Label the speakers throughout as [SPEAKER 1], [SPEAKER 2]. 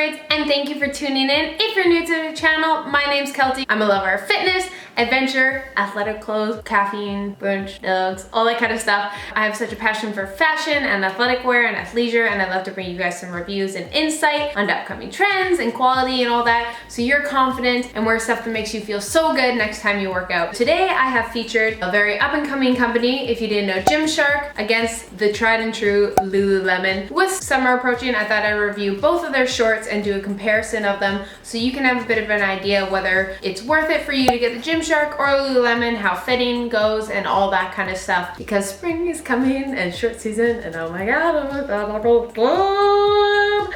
[SPEAKER 1] mermaids, and thank you for tuning in. If you're new to the channel, my name's Keltie. I'm a lover of fitness, adventure, athletic clothes, caffeine, brunch, dogs, all that kind of stuff. I have such a passion for fashion and athletic wear and athleisure, and I love to bring you guys some reviews and insight on upcoming trends and quality and all that, so you're confident and wear stuff that makes you feel so good next time you work out. Today I have featured a very up-and-coming company, if you didn't know, Gymshark, against the tried and true Lululemon. With summer approaching, I thought I'd review both of their shorts and do a comparison of them so you can have a bit of an idea whether it's worth it for you to get the Gymshark or Lululemon, how fitting goes and all that kind of stuff, because spring is coming and short season, and oh my god,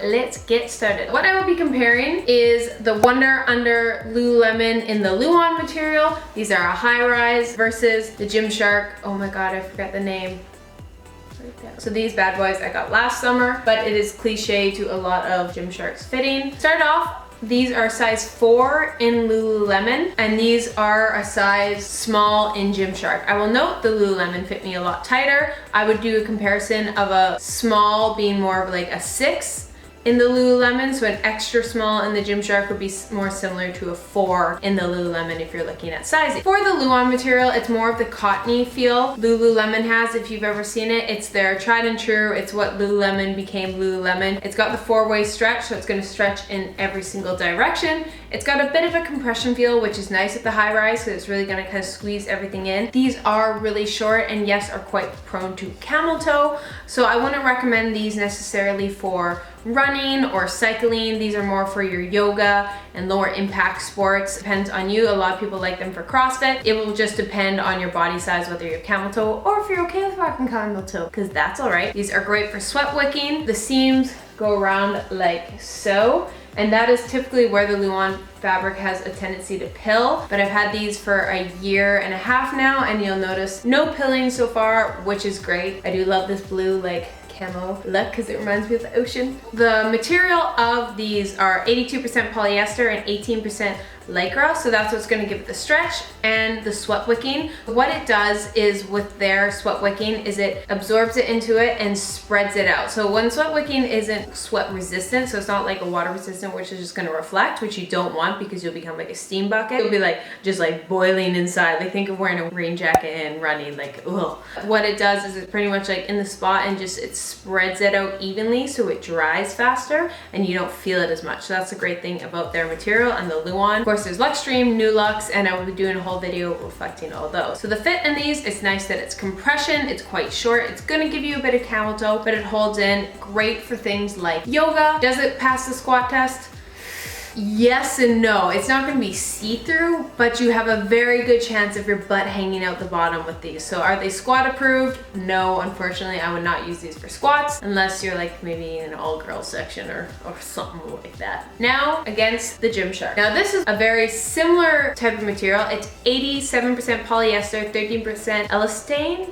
[SPEAKER 1] let's get started. What I will be comparing is the WUNDER under Lululemon in the LUON material. These are a high-rise versus the Gymshark. Oh my god, I forgot the name. So these bad boys I got last summer, but it is cliche to a lot of Gymshark's fitting. Start off, these are size 4 in Lululemon, and these are a size small in Gymshark. I will note the Lululemon fit me a lot tighter. I would do a comparison of a small being more of like a 6 in the Lululemon, so an extra small in the Gymshark would be more similar to a 4 in the Lululemon if you're looking at sizing. For the LUON material, it's more of the cottony feel Lululemon has, if you've ever seen it. It's their tried and true, it's what Lululemon became Lululemon. It's got the 4-way stretch, so it's gonna stretch in every single direction. It's got a bit of a compression feel, which is nice at the high rise, because it's really gonna kind of squeeze everything in. These are really short and yes, are quite prone to camel toe, so I wouldn't recommend these necessarily for running or cycling. These are more for your yoga and lower impact sports. Depends on you. A lot of people like them for CrossFit. It will just depend on your body size, whether you're camel toe or if you're okay with rocking camel toe, because that's all right. These are great for sweat wicking. The seams go around like so, and that is typically where the LUON fabric has a tendency to pill, but I've had these for a year and a half now, and you'll notice no pilling so far, which is great. I do love this blue like camo look because it reminds me of the ocean. The material of these are 82% polyester and 18% lycra, so that's what's going to give it the stretch and the sweat wicking. What it does is with their sweat wicking is it absorbs it into it and spreads it out. So when sweat wicking isn't sweat resistant, so it's not like a water resistant which is just going to reflect, which you don't want because you'll become like a steam bucket. You'll be like just like boiling inside. Like think of wearing a rain jacket and running, like ugh. What it does is it's pretty much like in the spot and just it spreads it out evenly so it dries faster and you don't feel it as much. So that's the great thing about their material and the LUON. Of course, there's Luxtreme, New Lux, and I will be doing a whole video reflecting all those. So the fit in these, it's nice that it's compression, it's quite short, it's gonna give you a bit of camel toe, but it holds in. Great for things like yoga. Does it pass the squat test? Yes and no. It's not going to be see-through, but you have a very good chance of your butt hanging out the bottom with these. So are they squat approved? No, unfortunately, I would not use these for squats unless you're like maybe in an all-girls section or something like that. Now against the Gymshark. Now this is a very similar type of material. It's 87% polyester, 13% elastane.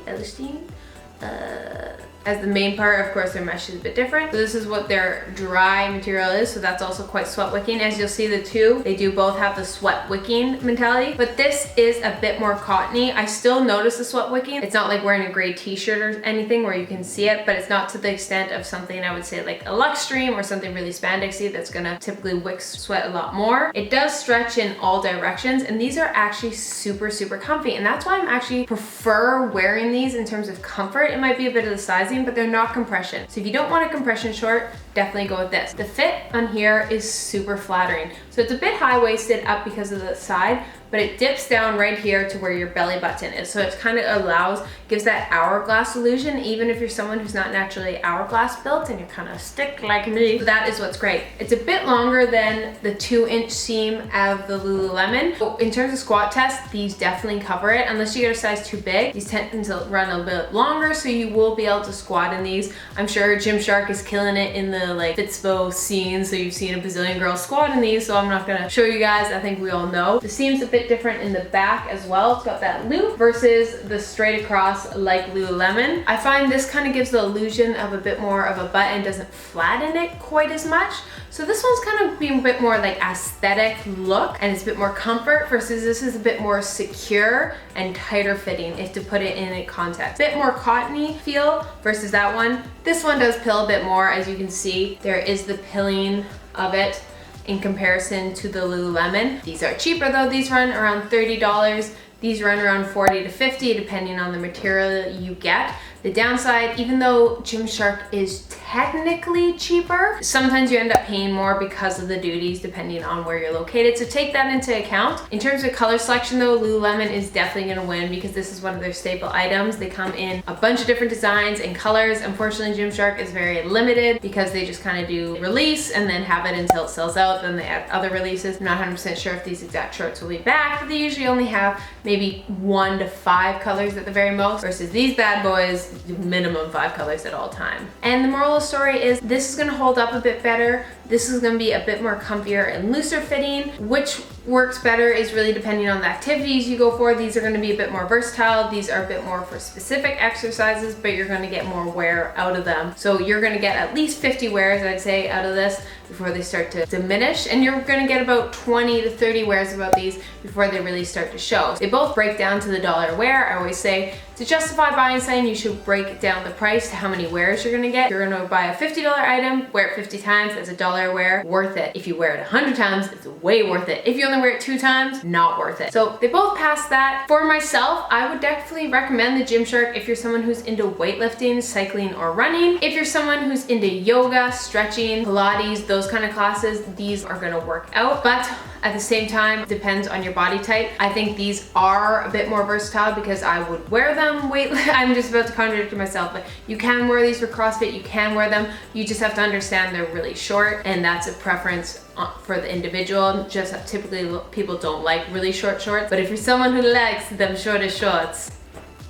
[SPEAKER 1] As the main part. Of course their mesh is a bit different. So this is what their dry material is, so that's also quite sweat wicking. As you'll see, the two, they do both have the sweat wicking mentality, but this is a bit more cottony. I still notice the sweat wicking. It's not like wearing a gray t-shirt or anything where you can see it, but it's not to the extent of something I would say like a Luxtreme or something really spandexy that's gonna typically wick sweat a lot more. It does stretch in all directions, and these are actually super comfy, and that's why I'm actually prefer wearing these in terms of comfort. It might be a bit of the sizing, but they're not compression. So if you don't want a compression short, definitely go with this. The fit on here is super flattering. So it's a bit high-waisted up because of the side, but it dips down right here to where your belly button is. So it kind of gives that hourglass illusion, even if you're someone who's not naturally hourglass built and you're kind of stick like me. So that is what's great. It's a bit longer than the 2-inch seam of the Lululemon. So in terms of squat test, these definitely cover it. Unless you get a size too big, these tend to run a bit longer, so you will be able to squat in these. I'm sure Gymshark is killing it in the like Fitspo scene, so you've seen a bazillion girls squat in these, so I'm not gonna show you guys. I think we all know. The seam's a bit different in the back as well. It's got that loop versus the straight across like Lululemon. I find this kind of gives the illusion of a bit more of a butt and doesn't flatten it quite as much. So this one's kind of being a bit more like aesthetic look, and it's a bit more comfort, versus this is a bit more secure and tighter fitting, if to put it in a context. Bit more cottony feel versus that one. This one does pill a bit more, as you can see. There is the pilling of it in comparison to the Lululemon. These are cheaper though. These run around $30. These run around $40 to $50 depending on the material you get. The downside, even though Gymshark is technically cheaper, sometimes you end up paying more because of the duties depending on where you're located. So take that into account. In terms of color selection though, Lululemon is definitely gonna win because this is one of their staple items. They come in a bunch of different designs and colors. Unfortunately, Gymshark is very limited because they just kind of do release and then have it until it sells out. Then they add other releases. I'm not 100% sure if these exact shorts will be back, but they usually only have maybe 1 to 5 colors at the very most, versus these bad boys, minimum 5 colors at all time. And the moral of the story is this is gonna hold up a bit better. This is gonna be a bit more comfier and looser fitting. Which works better is really depending on the activities you go for. These are gonna be a bit more versatile. These are a bit more for specific exercises, but you're gonna get more wear out of them. So you're gonna get at least 50 wears, I'd say, out of this before they start to diminish. And you're gonna get about 20 to 30 wears about these before they really start to show. They both break down to the dollar wear. I always say to justify buying something, you should break down the price to how many wears you're gonna get. If you're gonna buy a $50 item, wear it 50 times, that's $1 wear, worth it. If you wear it 100 times, it's way worth it. If you only wear it 2 times, not worth it. So they both pass that. For myself, I would definitely recommend the Gymshark if you're someone who's into weightlifting, cycling, or running. If you're someone who's into yoga, stretching, Pilates, those kind of classes, these are gonna work out. But at the same time, it depends on your body type. I think these are a bit more versatile because I would wear them I'm just about to contradict myself, but you can wear these for CrossFit, you can wear them. You just have to understand they're really short, and that's a preference for the individual. Just typically people don't like really short shorts, but if you're someone who likes them shortest shorts,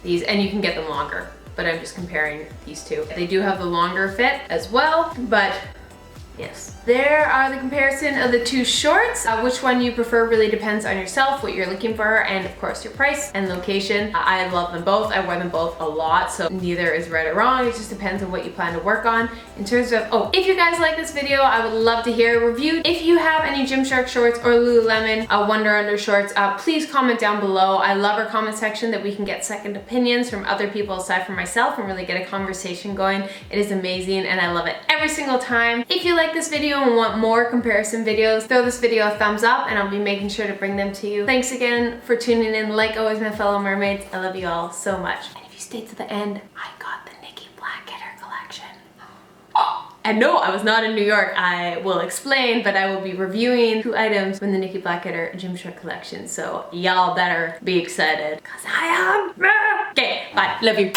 [SPEAKER 1] these, and you can get them longer, but I'm just comparing these two. They do have the longer fit as well, but yes. There are the comparison of the 2 shorts. Which one you prefer really depends on yourself, what you're looking for, and of course your price and location. I love them both. I wear them both a lot, so neither is right or wrong. It just depends on what you plan to work on. In terms of, if you guys like this video, I would love to hear a review. If you have any Gymshark shorts or Lululemon Wunder Under shorts, please comment down below. I love our comment section that we can get second opinions from other people aside from myself and really get a conversation going. It is amazing and I love it every single time. If you like this video and want more comparison videos, throw this video a thumbs up and I'll be making sure to bring them to you. Thanks again for tuning in. Like always, my fellow mermaids, I love you all so much. And if you stayed to the end, I got the Nikki Blackketter collection. And no, I was not in New York. I will explain, but I will be reviewing 2 items from the Nikki Blackketter Gymshark collection. So y'all better be excited, cause I am. Okay, bye, love you.